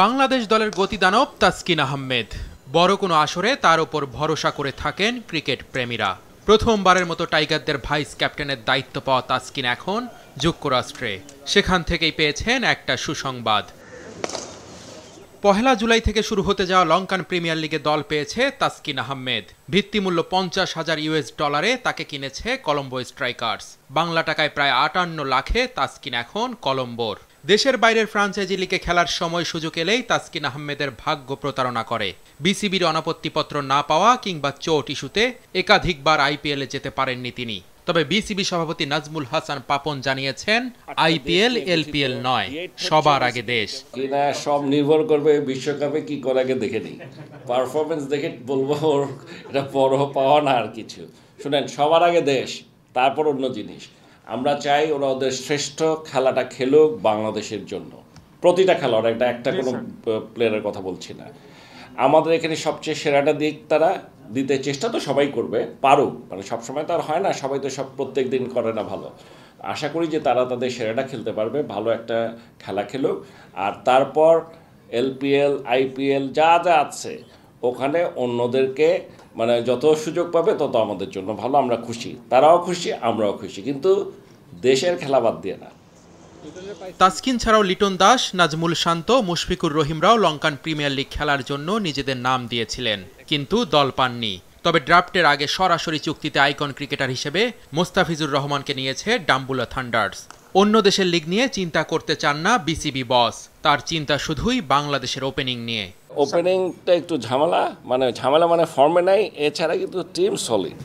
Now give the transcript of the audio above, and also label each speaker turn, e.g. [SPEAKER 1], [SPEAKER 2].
[SPEAKER 1] বাংলাদেশ দলের গতিদানব তাসকিন আহমেদ বড় কোনো আসরে তার উপর ভরসা করে থাকেন ক্রিকেট প্রেমীরা। প্রথমবারের মতো টাইগারদের ভাইস ক্যাপ্টেনের দায়িত্ব পাওয়া তাসকিন এখন যুক্তরাষ্ট্রে। সেখান থেকেই পেয়েছেন একটা সুসংবাদ। পহেলা জুলাই থেকে শুরু হতে যাওয়া লঙ্কান প্রিমিয়ার লিগে দল পেয়েছে তাসকিন আহমেদ। ভিত্তিমূল্য $50,000 তাকে কিনেছে কলম্বো স্ট্রাইকার্স। বাংলা টাকায় প্রায় 58 লাখে তাসকিন এখন কলম্বোর। দেশের বাইরের ফ্রাঞ্চাইজি লিগে খেলার সময় সুযোগ এলেই তাসকিন আহমেদের ভাগ্য প্রতারণা করে। বিসিবির অনাপত্তিপত্র না পাওয়া কিংবা চোট ইস্যুতে একাধিকবার আইপিএলে যেতে পারেননি তিনি। তবে বিসিবি সভাপতি নাজমুল হাসান পাপন জানিয়েছেন, আইপিএল এলপিএল নয়, সবার আগে দেশ।
[SPEAKER 2] কিনা সব নির্ভর করবে বিশ্বকাপে কি করে আগে দেখে নিই, পারফরমেন্স দেখে বলবো ওর এটা বড় পাওয়া না আর কিছু। শুনেন, সবার আগে দেশ, তারপর অন্য জিনিস। আমরা চাই ওরা ওদের শ্রেষ্ঠ খেলাটা খেলুক বাংলাদেশের জন্য। প্রতিটা খেলোয়াড়, একটা কোনো প্লেয়ারের কথা বলছি না। আমাদের এখানে সবচেয়ে সেরাটা দিক তারা দিতে চেষ্টা তো সবাই করবে, পারুক, মানে সবসময় তো আর হয় না, সবাই তো সব প্রত্যেক দিন করে না ভালো। আশা করি যে তারা তাদের সেরাটা খেলতে পারবে, ভালো একটা খেলা খেলুক। আর তারপর এলপিএল আইপিএল যা যা আছে ওখানে অন্যদেরকে মানে যত সুযোগ পাবে তত আমাদের জন্য ভালো। আমরা খুশি, তারাও খুশি, আমরাও খুশি, কিন্তু দেশের খেলা বাদ দিয়ে না।
[SPEAKER 1] তাসকিন ছাড়াও লিটন দাস, নাজমুল শান্ত, মুশফিকুর রহিমরাও লঙ্কান প্রিমিয়ার লিগ খেলার জন্য নিজেদের নাম দিয়েছিলেন, কিন্তু দল পাননি। তবে ড্রাফটের আগে সরাসরি চুক্তিতে আইকন ক্রিকেটার হিসেবে মোস্তাফিজুর রহমানকে নিয়েছে ডাম্বুলা থান্ডার্স। অন্য দেশের লিগ নিয়ে চিন্তা করতে চান না বিসিবি বস, তার চিন্তা শুধুই বাংলাদেশের ওপেনিং নিয়ে।
[SPEAKER 2] ওপেনিংটা একটু ঝামেলা মানে ফর্মে নাই, এছাড়া কিন্তু টিম সলিড।